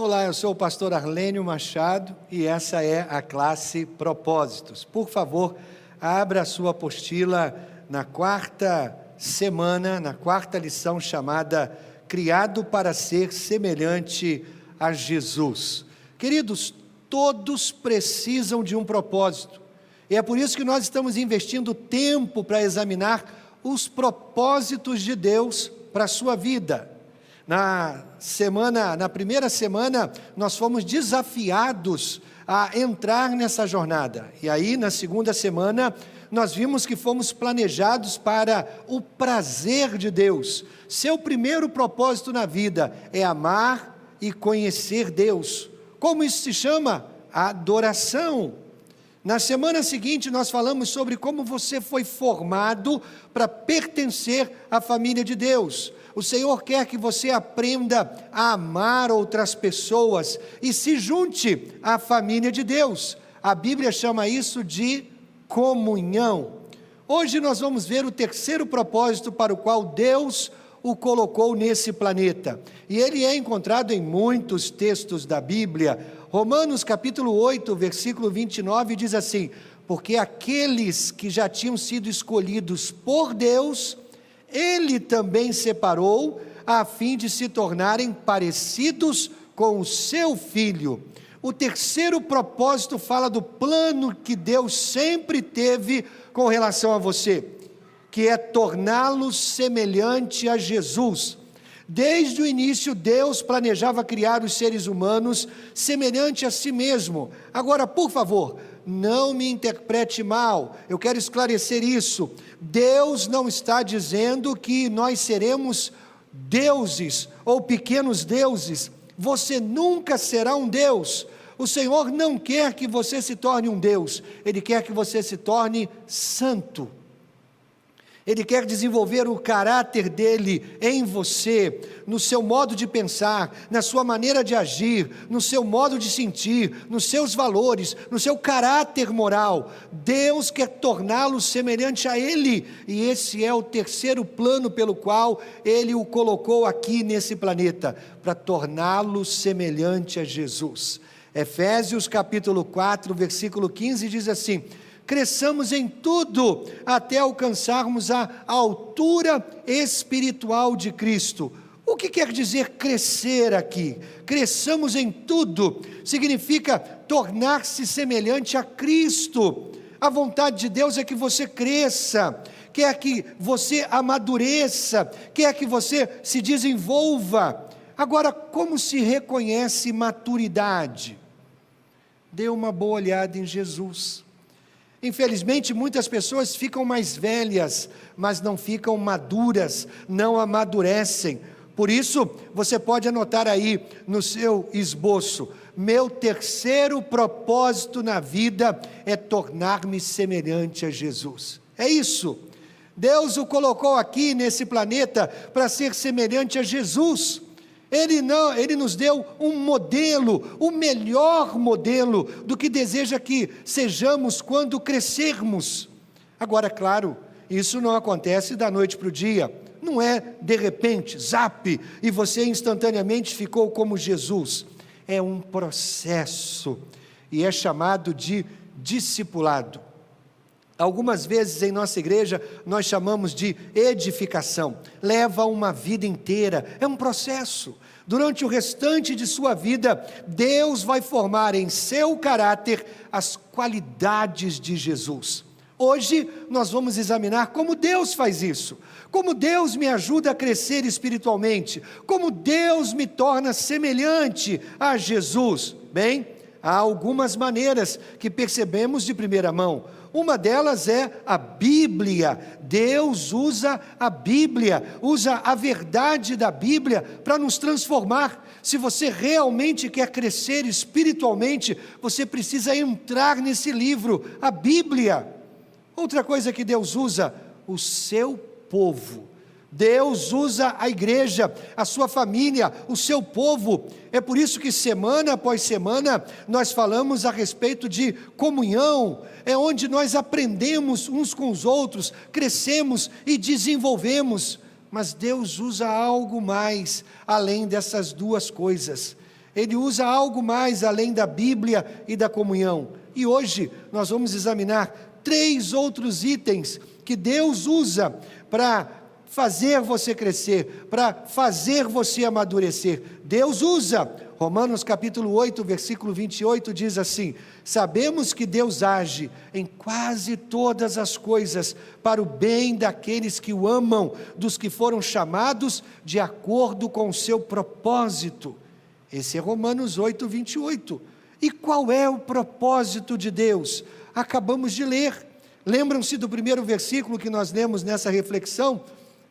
Olá, eu sou o pastor Arlênio Machado e essa é a classe Propósitos. Por favor, abra a sua apostila na quarta semana, na quarta lição chamada Criado para ser semelhante a Jesus. Queridos, todos precisam de um propósito. E é por isso que nós estamos investindo tempo para examinar os propósitos de Deus para a sua vida. Na primeira semana, nós fomos desafiados a entrar nessa jornada. E aí, na segunda semana, nós vimos que fomos planejados para o prazer de Deus. Seu primeiro propósito na vida é amar e conhecer Deus. Como isso se chama? Adoração. Na semana seguinte, nós falamos sobre como você foi formado para pertencer à família de Deus. O Senhor quer que você aprenda a amar outras pessoas e se junte à família de Deus. A Bíblia chama isso de comunhão. Hoje nós vamos ver o terceiro propósito para o qual Deus o colocou nesse planeta. E ele é encontrado em muitos textos da Bíblia. Romanos capítulo 8, versículo 29 diz assim: porque aqueles que já tinham sido escolhidos por Deus, Ele também separou, a fim de se tornarem parecidos com o seu Filho. O terceiro propósito fala do plano que Deus sempre teve com relação a você, que é torná-lo semelhante a Jesus. Desde o início, Deus planejava criar os seres humanos semelhante a si mesmo. Agora, por favor, não me interprete mal, eu quero esclarecer isso. Deus não está dizendo que nós seremos deuses ou pequenos deuses. Você nunca será um Deus. O Senhor não quer que você se torne um Deus, Ele quer que você se torne santo. Ele quer desenvolver o caráter dele em você, no seu modo de pensar, na sua maneira de agir, no seu modo de sentir, nos seus valores, no seu caráter moral. Deus quer torná-lo semelhante a Ele, e esse é o terceiro plano pelo qual Ele o colocou aqui nesse planeta, para torná-lo semelhante a Jesus. Efésios capítulo 4, versículo 15 diz assim: cresçamos em tudo, até alcançarmos a altura espiritual de Cristo. O que quer dizer crescer aqui? Cresçamos em tudo, significa tornar-se semelhante a Cristo. A vontade de Deus é que você cresça, quer que você amadureça, quer que você se desenvolva. Agora, como se reconhece maturidade? Dê uma boa olhada em Jesus. Infelizmente, muitas pessoas ficam mais velhas, mas não ficam maduras, não amadurecem. Por isso, você pode anotar aí no seu esboço: meu terceiro propósito na vida é tornar-me semelhante a Jesus. É isso. Deus o colocou aqui nesse planeta para ser semelhante a Jesus. Ele nos deu um modelo, o melhor modelo do que deseja que sejamos quando crescermos. Agora, claro, isso não acontece da noite para o dia, não é de repente, zap, e você instantaneamente ficou como Jesus. É um processo, e é chamado de discipulado. Algumas vezes em nossa igreja nós chamamos de edificação, leva uma vida inteira, é um processo. Durante o restante de sua vida, Deus vai formar em seu caráter as qualidades de Jesus. Hoje nós vamos examinar como Deus faz isso, como Deus me ajuda a crescer espiritualmente, como Deus me torna semelhante a Jesus. Bem, há algumas maneiras que percebemos de primeira mão. Uma delas é a Bíblia. Deus usa a Bíblia, usa a verdade da Bíblia para nos transformar. Se você realmente quer crescer espiritualmente, você precisa entrar nesse livro, a Bíblia. Outra coisa que Deus usa, o seu povo. Deus usa a igreja, a sua família, o seu povo. É por isso que semana após semana nós falamos a respeito de comunhão, é onde nós aprendemos uns com os outros, crescemos e desenvolvemos. Mas Deus usa algo mais além dessas duas coisas. ele usa algo mais além da Bíblia e da comunhão. E hoje nós vamos examinar 3 outros itens que Deus usa para fazer você crescer, para fazer você amadurecer. Deus usa. Romanos capítulo 8, versículo 28 diz assim: sabemos que Deus age em quase todas as coisas para o bem daqueles que o amam, dos que foram chamados de acordo com o seu propósito. Esse é Romanos 8, 28. E qual é o propósito de Deus? Acabamos de ler. Lembram-se do primeiro versículo que nós lemos nessa reflexão?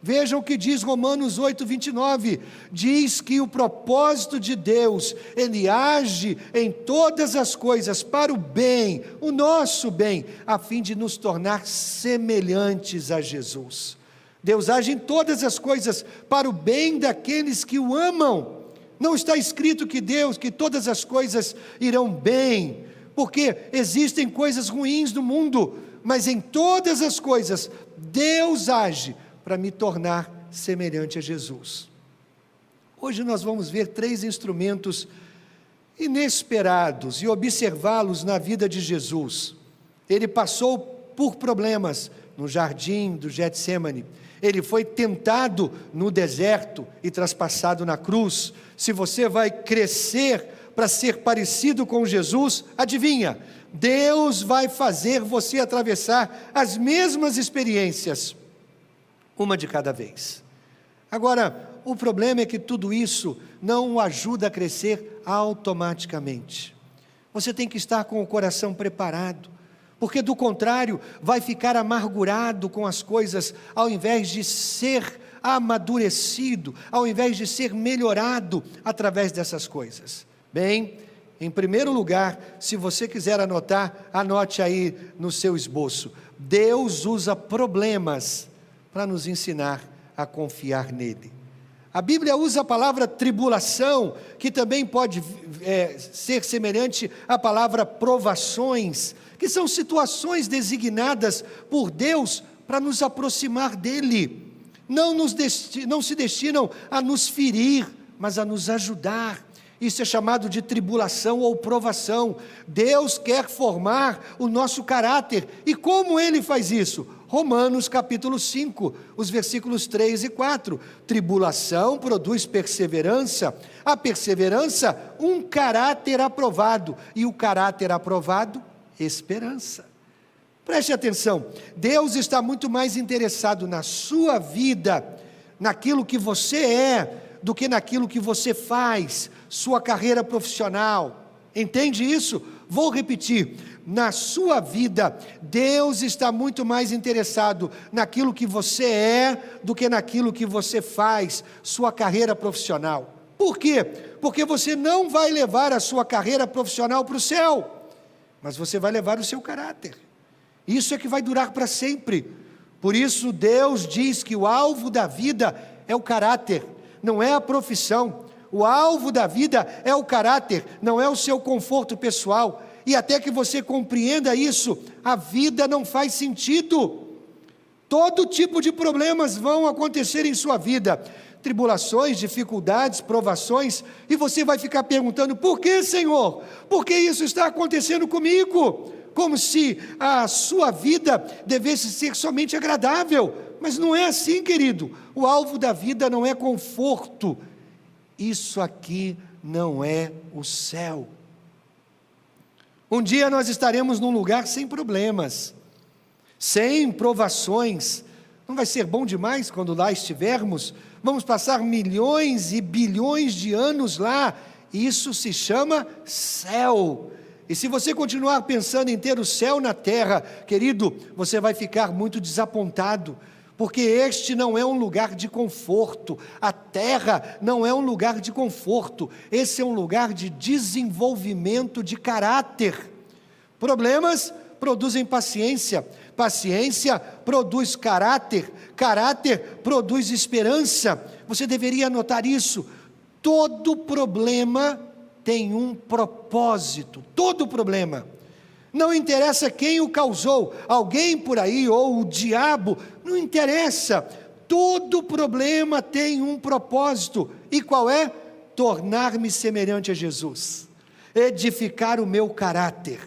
Vejam o que diz Romanos 8, 29, diz que o propósito de Deus, Ele age em todas as coisas para o bem, o nosso bem, a fim de nos tornar semelhantes a Jesus. Deus age em todas as coisas para o bem daqueles que o amam. Não está escrito que todas as coisas irão bem, porque existem coisas ruins no mundo, mas em todas as coisas, Deus age para me tornar semelhante a Jesus. Hoje nós vamos ver 3 instrumentos inesperados e observá-los na vida de Jesus. Ele passou por problemas no jardim do Getsêmani. Ele foi tentado no deserto e traspassado na cruz. Se você vai crescer para ser parecido com Jesus, adivinha? Deus vai fazer você atravessar as mesmas experiências, uma de cada vez. Agora, o problema é que tudo isso não o ajuda a crescer automaticamente. Você tem que estar com o coração preparado, porque do contrário, vai ficar amargurado com as coisas, ao invés de ser amadurecido, ao invés de ser melhorado através dessas coisas. Bem, em primeiro lugar, se você quiser anotar, anote aí no seu esboço. Deus usa problemas para nos ensinar a confiar nele. A Bíblia usa a palavra tribulação, que também pode ser semelhante à palavra provações, que são situações designadas por Deus para nos aproximar dele. Não se destinam a nos ferir, mas a nos ajudar. Isso é chamado de tribulação ou provação. Deus quer formar o nosso caráter. E como Ele faz isso? Romanos capítulo 5, os versículos 3 e 4. Tribulação produz perseverança, a perseverança um caráter aprovado, e o caráter aprovado, esperança. Preste atenção, Deus está muito mais interessado na sua vida, naquilo que você é, do que naquilo que você faz, sua carreira profissional. Entende isso? Vou repetir, na sua vida, Deus está muito mais interessado naquilo que você é, do que naquilo que você faz, sua carreira profissional. Por quê? Porque você não vai levar a sua carreira profissional para o céu, mas você vai levar o seu caráter. Isso é que vai durar para sempre. Por isso Deus diz que o alvo da vida é o caráter, não é a profissão. O alvo da vida é o caráter, não é o seu conforto pessoal. E até que você compreenda isso, a vida não faz sentido. Todo tipo de problemas vão acontecer em sua vida. Tribulações, dificuldades, provações. E você vai ficar perguntando, por que, Senhor? Por que isso está acontecendo comigo? Como se a sua vida devesse ser somente agradável. Mas não é assim, querido. O alvo da vida não é conforto. Isso aqui não é o céu. Um dia nós estaremos num lugar sem problemas, sem provações. Não vai ser bom demais quando lá estivermos? Vamos passar milhões e bilhões de anos lá. Isso se chama céu. E se você continuar pensando em ter o céu na terra, querido, você vai ficar muito desapontado, porque este não é um lugar de conforto. A terra não é um lugar de conforto. Esse é um lugar de desenvolvimento de caráter. Problemas produzem paciência, paciência produz caráter, caráter produz esperança. Você deveria anotar isso. Todo problema tem um propósito, todo problema. Não interessa quem o causou, alguém por aí ou o diabo, não interessa. Todo problema tem um propósito. E qual é? tornar-me semelhante a Jesus, edificar o meu caráter.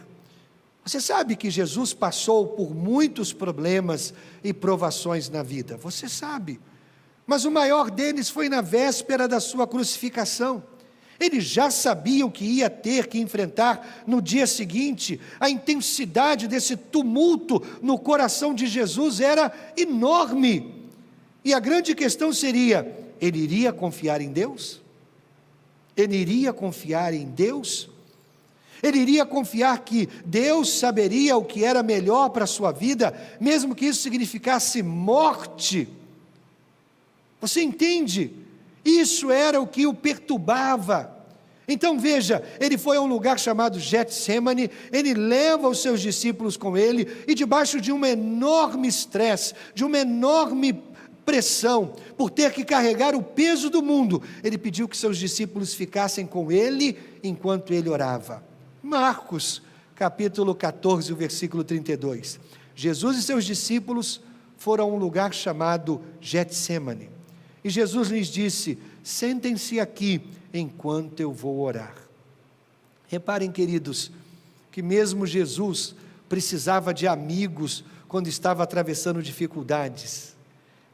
Você sabe que Jesus passou por muitos problemas e provações na vida, você sabe, mas o maior deles foi na véspera da sua crucificação. Ele já sabia o que ia ter que enfrentar no dia seguinte. A intensidade desse tumulto no coração de Jesus era enorme, e a grande questão seria: ele iria confiar em Deus? Ele iria confiar em Deus? Ele iria confiar que Deus saberia o que era melhor para a sua vida, mesmo que isso significasse morte? Você entende? Isso era o que o perturbava. Então veja, ele foi a um lugar chamado Getsemane, ele leva os seus discípulos com ele, e debaixo de um enorme estresse, de uma enorme pressão, por ter que carregar o peso do mundo, ele pediu que seus discípulos ficassem com ele, enquanto ele orava. Marcos, capítulo 14, o versículo 32. Jesus e seus discípulos foram a um lugar chamado Getsemane, e Jesus lhes disse: sentem-se aqui, enquanto eu vou orar. Reparem, queridos, que mesmo Jesus precisava de amigos quando estava atravessando dificuldades.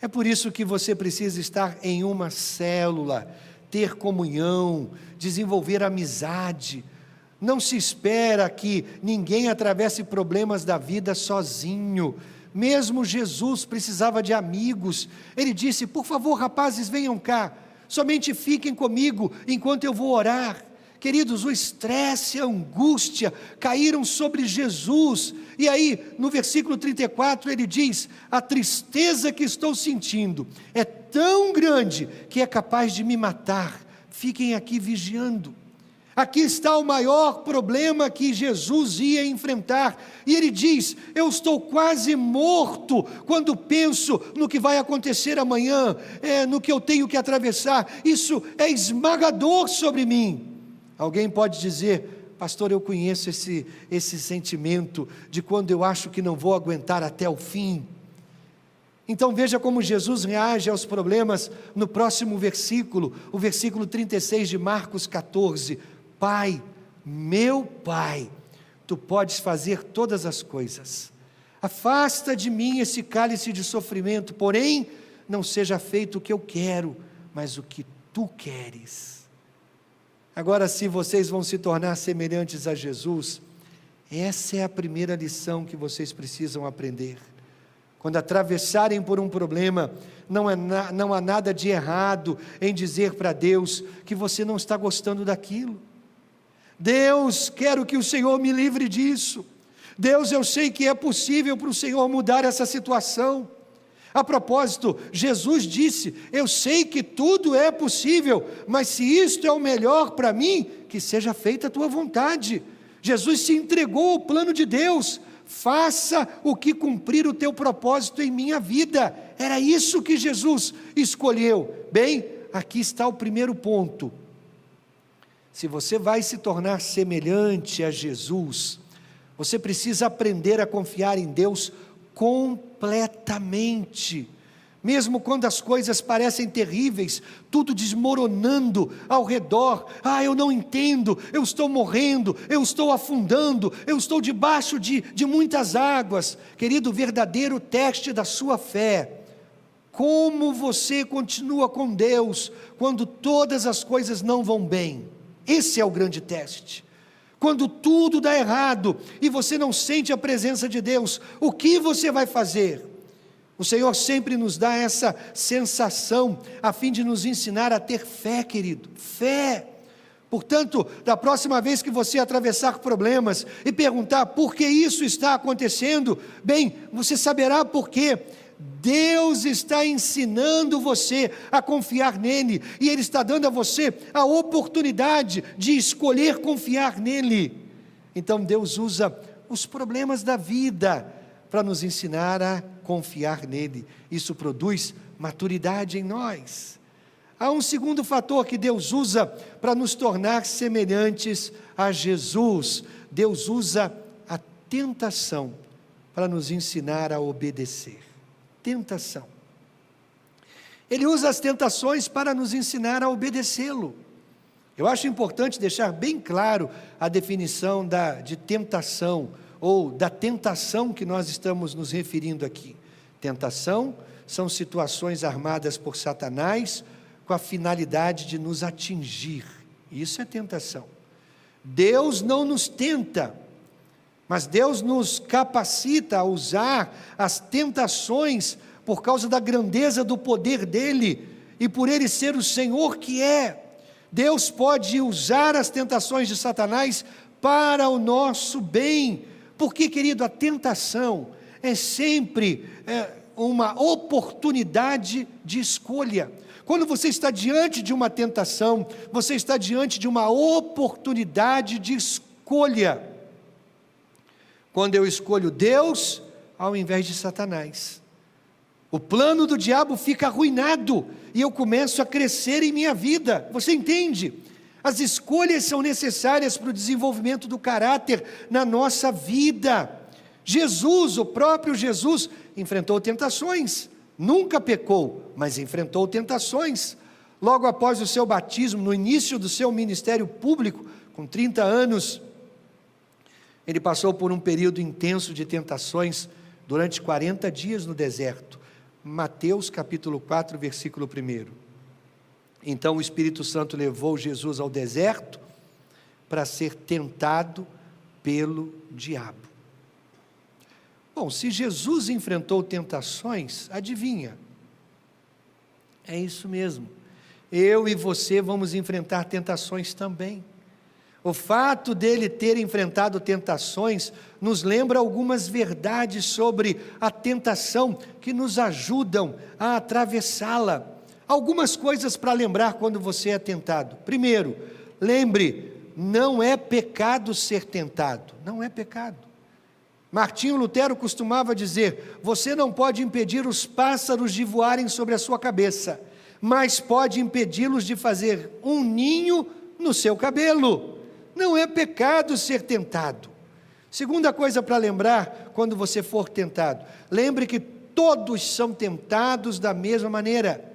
É por isso que você precisa estar em uma célula, ter comunhão, desenvolver amizade. Não se espera que ninguém atravesse problemas da vida sozinho. Mesmo Jesus precisava de amigos. Ele disse: por favor, rapazes, venham cá, somente fiquem comigo enquanto eu vou orar. Queridos, o estresse, a angústia caíram sobre Jesus, e aí no versículo 34 ele diz: a tristeza que estou sentindo é tão grande que é capaz de me matar, fiquem aqui vigiando. Aqui está o maior problema que Jesus ia enfrentar, e ele diz: eu estou quase morto quando penso no que vai acontecer amanhã, no que eu tenho que atravessar, isso é esmagador sobre mim. Alguém pode dizer: pastor, eu conheço esse sentimento de quando eu acho que não vou aguentar até o fim. Então veja como Jesus reage aos problemas no próximo versículo, o versículo 36 de Marcos 14. Pai, meu Pai, tu podes fazer todas as coisas, afasta de mim esse cálice de sofrimento, porém não seja feito o que eu quero, mas o que tu queres. Agora, se vocês vão se tornar semelhantes a Jesus, essa é a primeira lição que vocês precisam aprender. Quando atravessarem por um problema, não há nada de errado em dizer para Deus que você não está gostando daquilo. Deus, quero que o Senhor me livre disso. Deus, eu sei que é possível para o Senhor mudar essa situação. A propósito, Jesus disse: eu sei que tudo é possível, mas se isto é o melhor para mim, que seja feita a tua vontade. Jesus se entregou ao plano de Deus: faça o que cumprir o teu propósito em minha vida. Era isso que Jesus escolheu. Bem, aqui está o primeiro ponto. Se você vai se tornar semelhante a Jesus, você precisa aprender a confiar em Deus completamente. Mesmo quando as coisas parecem terríveis, tudo desmoronando ao redor. Eu não entendo, eu estou morrendo, eu estou afundando, eu estou debaixo de muitas águas. Querido, o verdadeiro teste da sua fé: como você continua com Deus quando todas as coisas não vão bem? Esse é o grande teste. Quando tudo dá errado e você não sente a presença de Deus, o que você vai fazer? O Senhor sempre nos dá essa sensação, a fim de nos ensinar a ter fé, querido, fé. Portanto, da próxima vez que você atravessar problemas e perguntar por que isso está acontecendo, bem, você saberá por quê. Deus está ensinando você a confiar nele, e Ele está dando a você a oportunidade de escolher confiar nele. Então Deus usa os problemas da vida para nos ensinar a confiar nele. Isso produz maturidade em nós. Há um segundo fator que Deus usa para nos tornar semelhantes a Jesus. Deus usa a tentação para nos ensinar a obedecer. Tentação. Ele usa as tentações para nos ensinar a obedecê-lo. Eu acho importante deixar bem claro a definição de tentação, ou da tentação que nós estamos nos referindo aqui. Tentação são situações armadas por Satanás com a finalidade de nos atingir. Isso é tentação. Deus não nos tenta, mas Deus nos capacita a usar as tentações por causa da grandeza do poder dEle e por Ele ser o Senhor que é. Deus pode usar as tentações de Satanás para o nosso bem, porque, querido, a tentação é sempre uma oportunidade de escolha. Quando você está diante de uma tentação, você está diante de uma oportunidade de escolha. Quando eu escolho Deus ao invés de Satanás, o plano do diabo fica arruinado e eu começo a crescer em minha vida. Você entende? As escolhas são necessárias para o desenvolvimento do caráter na nossa vida. Jesus, o próprio Jesus, enfrentou tentações. Nunca pecou, mas enfrentou tentações. Logo após o seu batismo, no início do seu ministério público, com 30 anos, ele passou por um período intenso de tentações durante 40 dias no deserto. Mateus capítulo 4, versículo 1. Então o Espírito Santo levou Jesus ao deserto para ser tentado pelo diabo. Bom, se Jesus enfrentou tentações, adivinha? É isso mesmo. Eu e você vamos enfrentar tentações também. O fato dele ter enfrentado tentações nos lembra algumas verdades sobre a tentação que nos ajudam a atravessá-la. Algumas coisas para lembrar quando você é tentado. Primeiro, lembre, não é pecado ser tentado. Não é pecado. Martinho Lutero costumava dizer: você não pode impedir os pássaros de voarem sobre a sua cabeça, mas pode impedi-los de fazer um ninho no seu cabelo. Não é pecado ser tentado. Segunda coisa para lembrar quando você for tentado: lembre que todos são tentados da mesma maneira.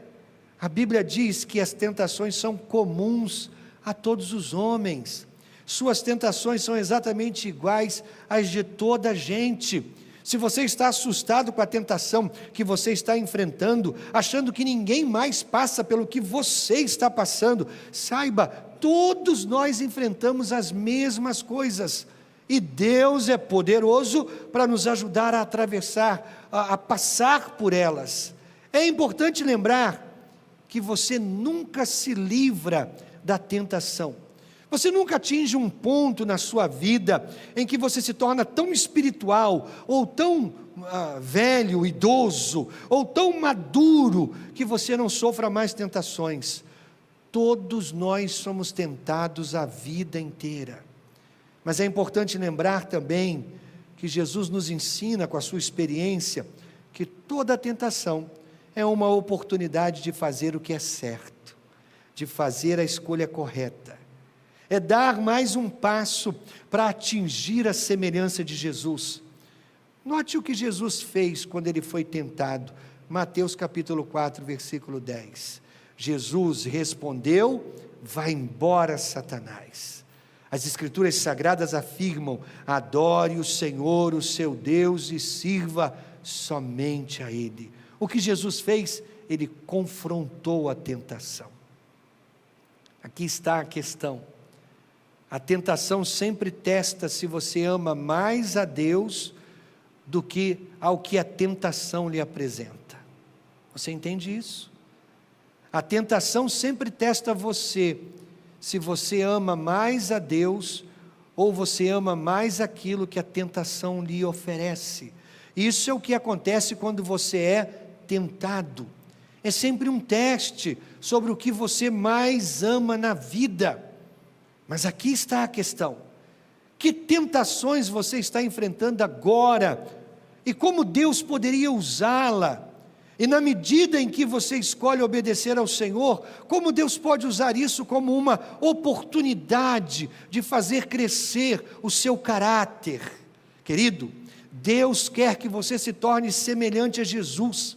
A Bíblia diz que as tentações são comuns a todos os homens. Suas tentações são exatamente iguais às de toda a gente. Se você está assustado com a tentação que você está enfrentando, achando que ninguém mais passa pelo que você está passando, saiba, todos nós enfrentamos as mesmas coisas. E Deus é poderoso para nos ajudar a atravessar, a passar por elas. É importante lembrar que você nunca se livra da tentação. Você nunca atinge um ponto na sua vida em que você se torna tão espiritual, ou tão velho, idoso, ou tão maduro, que você não sofra mais tentações. Todos nós somos tentados a vida inteira. Mas é importante lembrar também que Jesus nos ensina com a sua experiência que toda tentação é uma oportunidade de fazer o que é certo, de fazer a escolha correta. É dar mais um passo para atingir a semelhança de Jesus. Note o que Jesus fez quando ele foi tentado. Mateus capítulo 4, versículo 10. Jesus respondeu: vai embora, Satanás. As Escrituras Sagradas afirmam: adore o Senhor, o seu Deus, e sirva somente a Ele. O que Jesus fez? Ele confrontou a tentação. Aqui está a questão. A tentação sempre testa se você ama mais a Deus do que ao que a tentação lhe apresenta. Você entende isso? A tentação sempre testa você, se você ama mais a Deus ou você ama mais aquilo que a tentação lhe oferece. Isso é o que acontece quando você é tentado. É sempre um teste sobre o que você mais ama na vida. Mas aqui está a questão: que tentações você está enfrentando agora? E como Deus poderia usá-la? E na medida em que você escolhe obedecer ao Senhor, como Deus pode usar isso como uma oportunidade de fazer crescer o seu caráter? Querido, Deus quer que você se torne semelhante a Jesus.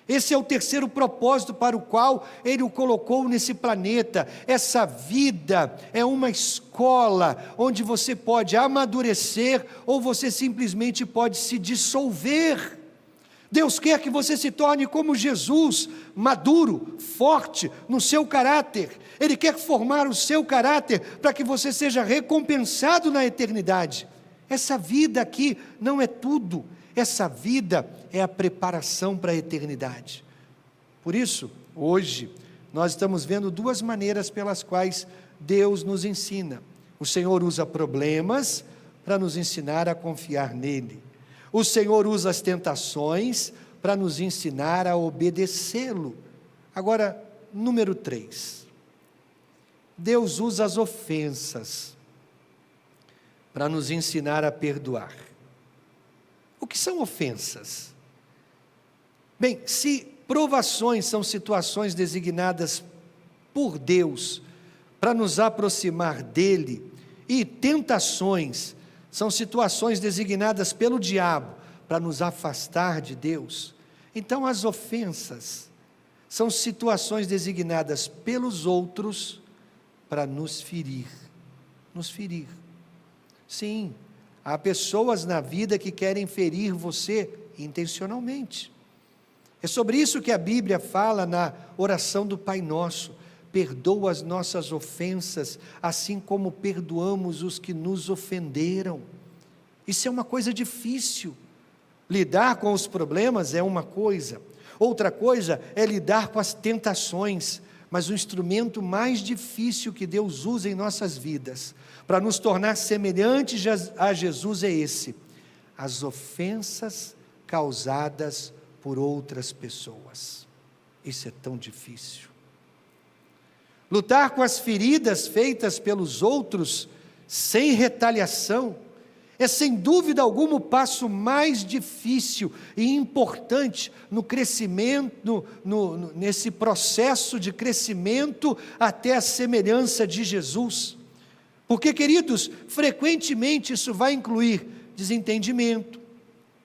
Esse é o terceiro propósito para o qual Ele o colocou nesse planeta. Essa vida é uma escola onde você pode amadurecer ou você simplesmente pode se dissolver. Deus quer que você se torne como Jesus, maduro, forte no seu caráter. Ele quer formar o seu caráter para que você seja recompensado na eternidade. Essa vida aqui não é tudo. Essa vida é a preparação para a eternidade. Por isso, hoje, nós estamos vendo duas maneiras pelas quais Deus nos ensina. O Senhor usa problemas para nos ensinar a confiar nele. O Senhor usa as tentações para nos ensinar a obedecê-lo. Agora, número 3. Deus usa as ofensas para nos ensinar a perdoar. O que são ofensas? Bem, se provações são situações designadas por Deus para nos aproximar dele, e tentações são situações designadas pelo diabo para nos afastar de Deus, então as ofensas são situações designadas pelos outros para nos ferir. Nos ferir. Sim. Há pessoas na vida que querem ferir você intencionalmente. É sobre isso que a Bíblia fala na oração do Pai Nosso. Perdoa as nossas ofensas, assim como perdoamos os que nos ofenderam. Isso é uma coisa difícil. Lidar com os problemas é uma coisa. Outra coisa é lidar com as tentações. Mas o instrumento mais difícil que Deus usa em nossas vidas, para nos tornar semelhantes a Jesus, é esse: as ofensas causadas por outras pessoas. Isso é tão difícil. Lutar com as feridas feitas pelos outros, sem retaliação, é sem dúvida alguma o passo mais difícil e importante no crescimento, nesse processo de crescimento até a semelhança de Jesus. Porque, queridos, frequentemente isso vai incluir desentendimento,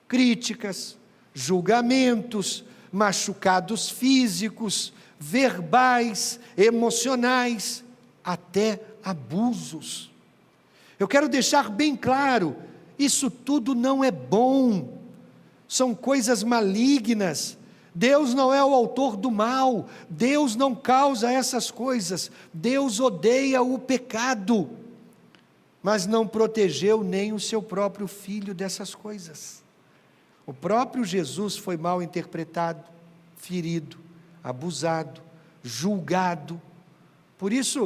críticas, julgamentos, machucados físicos, verbais, emocionais, até abusos. Eu quero deixar bem claro, isso tudo não é bom, são coisas malignas. Deus não é o autor do mal, Deus não causa essas coisas, Deus odeia o pecado, mas não protegeu nem o seu próprio filho dessas coisas. O próprio Jesus foi mal interpretado, ferido, abusado, julgado. Por isso,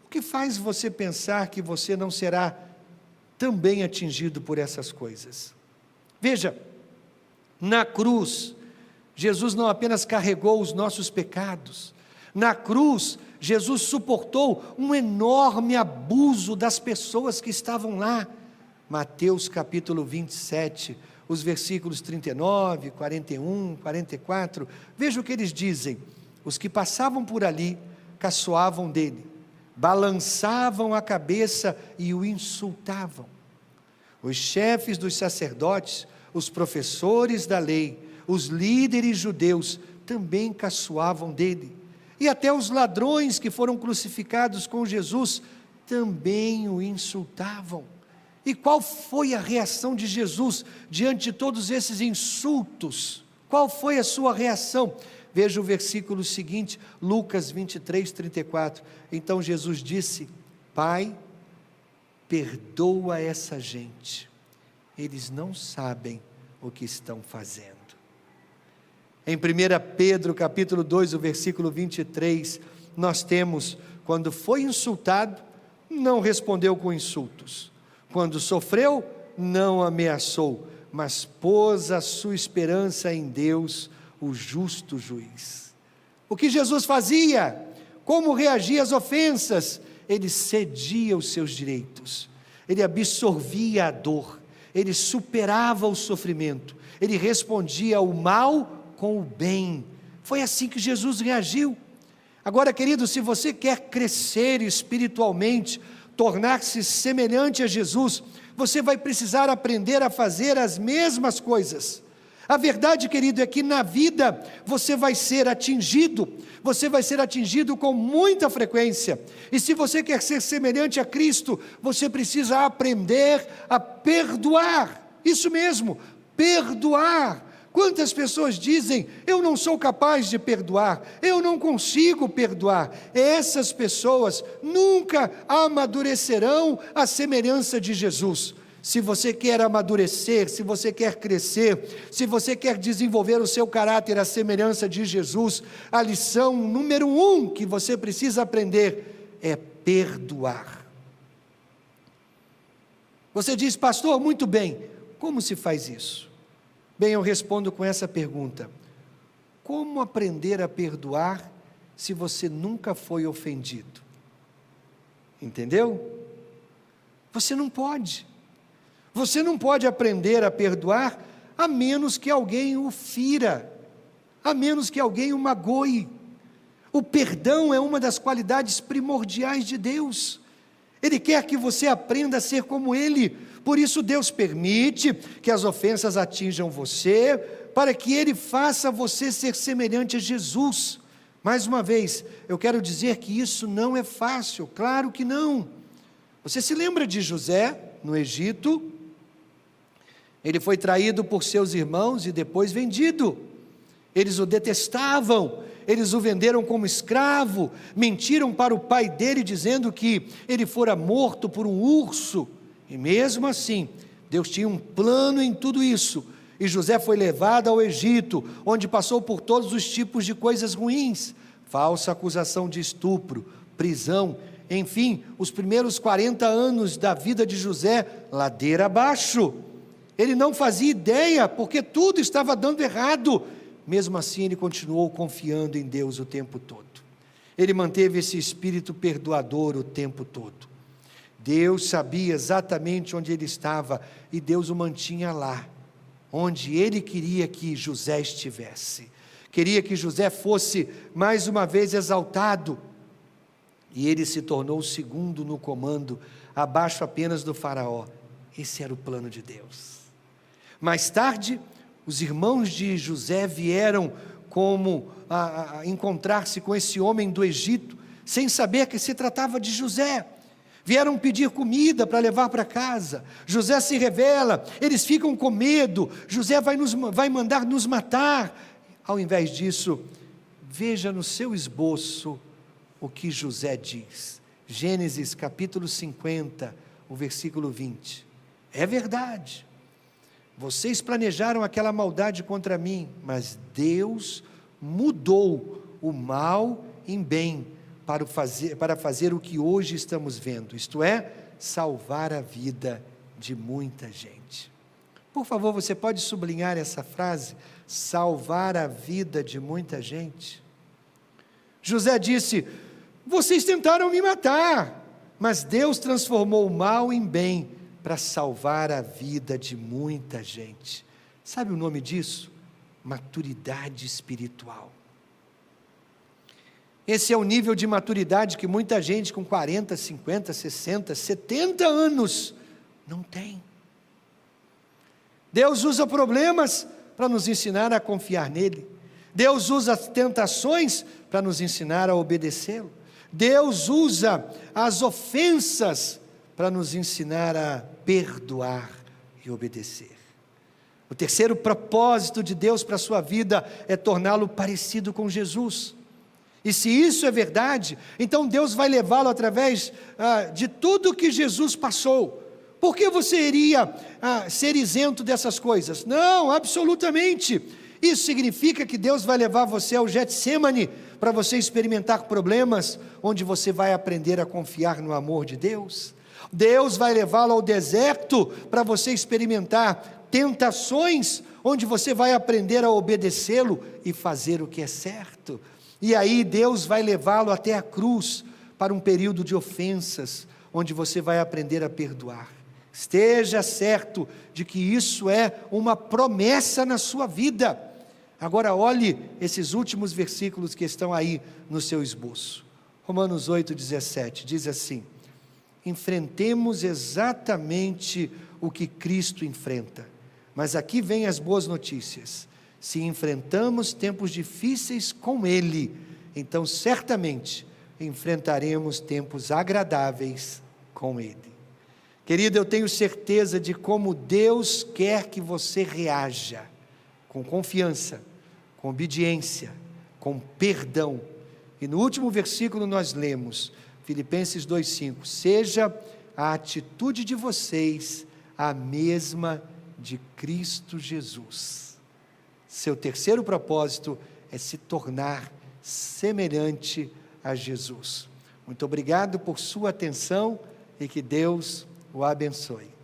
o que faz você pensar que você não será também atingido por essas coisas? Veja, na cruz, Jesus não apenas carregou os nossos pecados, na cruz, Jesus suportou um enorme abuso das pessoas que estavam lá. Mateus capítulo 27, os versículos 39, 41, 44, veja o que eles dizem: os que passavam por ali caçoavam dele, balançavam a cabeça e o insultavam. Os chefes dos sacerdotes, os professores da lei, os líderes judeus também caçoavam dele. E até os ladrões que foram crucificados com Jesus também o insultavam. E qual foi a reação de Jesus diante de todos esses insultos? Qual foi a sua reação? Veja o versículo seguinte, Lucas 23, 34. Então Jesus disse: Pai, perdoa essa gente, eles não sabem o que estão fazendo. Em 1 Pedro capítulo 2, o versículo 23, nós temos: quando foi insultado, não respondeu com insultos, quando sofreu, não ameaçou, mas pôs a sua esperança em Deus, o justo juiz. O que Jesus fazia? Como reagia às ofensas? Ele cedia os seus direitos, ele absorvia a dor, ele superava o sofrimento, ele respondia ao mal com o bem. Foi assim que Jesus reagiu. Agora, querido, se você quer crescer espiritualmente, tornar-se semelhante a Jesus, você vai precisar aprender a fazer as mesmas coisas, A verdade, querido, é que na vida você vai ser atingido com muita frequência. E se você quer ser semelhante a Cristo, você precisa aprender a perdoar. Isso mesmo, perdoar. Quantas pessoas dizem, eu não sou capaz de perdoar, eu não consigo perdoar. Essas pessoas nunca amadurecerão à semelhança de Jesus. Se você quer amadurecer, se você quer crescer, se você quer desenvolver o seu caráter à semelhança de Jesus, a lição número 1 que você precisa aprender é perdoar. Você diz, pastor, muito bem, como se faz isso? Bem, eu respondo com essa pergunta: como aprender a perdoar se você nunca foi ofendido? Entendeu? Você não pode. Você não pode aprender a perdoar a menos que alguém o fira, a menos que alguém o magoe. O perdão é uma das qualidades primordiais de Deus. Ele quer que você aprenda a ser como Ele. Por isso Deus permite que as ofensas atinjam você, para que Ele faça você ser semelhante a Jesus. Mais uma vez, eu quero dizer que isso não é fácil, claro que não. Você se lembra de José, no Egito? Ele foi traído por seus irmãos e depois vendido. Eles o detestavam, eles o venderam como escravo, mentiram para o pai dele dizendo que ele fora morto por um urso. E mesmo assim, Deus tinha um plano em tudo isso. E José foi levado ao Egito, onde passou por todos os tipos de coisas ruins. Falsa acusação de estupro, prisão, enfim, os primeiros 40 anos da vida de José, ladeira abaixo. Ele não fazia ideia, porque tudo estava dando errado. Mesmo assim, ele continuou confiando em Deus o tempo todo. Ele manteve esse espírito perdoador o tempo todo. Deus sabia exatamente onde ele estava, e Deus o mantinha lá, onde ele queria que José estivesse. Queria que José fosse mais uma vez exaltado, e ele se tornou o segundo no comando, abaixo apenas do faraó. Esse era o plano de Deus. Mais tarde, os irmãos de José vieram a encontrar-se com esse homem do Egito, sem saber que se tratava de José. Vieram pedir comida para levar para casa. José se revela, eles ficam com medo. José vai mandar nos matar. Ao invés disso, veja no seu esboço o que José diz. Gênesis capítulo 50, o versículo 20. É verdade. Vocês planejaram aquela maldade contra mim, mas Deus mudou o mal em bem para fazer o que hoje estamos vendo, isto é, salvar a vida de muita gente. Por favor, você pode sublinhar essa frase, salvar a vida de muita gente? José disse, vocês tentaram me matar, mas Deus transformou o mal em bem, para salvar a vida de muita gente. Sabe o nome disso? Maturidade espiritual. Esse é o nível de maturidade que muita gente com 40, 50, 60, 70 anos não tem. Deus usa problemas para nos ensinar a confiar nele. Deus usa as tentações para nos ensinar a obedecê-lo. Deus usa as ofensas para nos ensinar a perdoar e obedecer. O terceiro propósito de Deus para a sua vida é torná-lo parecido com Jesus. E se isso é verdade, então Deus vai levá-lo através de tudo que Jesus passou. Por que você iria ser isento dessas coisas? Não, absolutamente. Isso significa que Deus vai levar você ao Getsêmani para você experimentar problemas, onde você vai aprender a confiar no amor de Deus. Deus vai levá-lo ao deserto para você experimentar tentações, onde você vai aprender a obedecê-lo e fazer o que é certo. E aí Deus vai levá-lo até a cruz para um período de ofensas, onde você vai aprender a perdoar. Esteja certo de que isso é uma promessa na sua vida. Agora olhe esses últimos versículos que estão aí no seu esboço. Romanos 8,17 diz assim: enfrentemos exatamente o que Cristo enfrenta, Mas aqui vem as boas notícias. Se enfrentamos tempos difíceis com Ele, então certamente enfrentaremos tempos agradáveis com Ele. Querido, eu tenho certeza de como Deus quer que você reaja, com confiança, com obediência, com perdão. E no último versículo nós lemos, Filipenses 2,5, seja a atitude de vocês a mesma de Cristo Jesus. Seu terceiro propósito é se tornar semelhante a Jesus. Muito obrigado por sua atenção e que Deus o abençoe.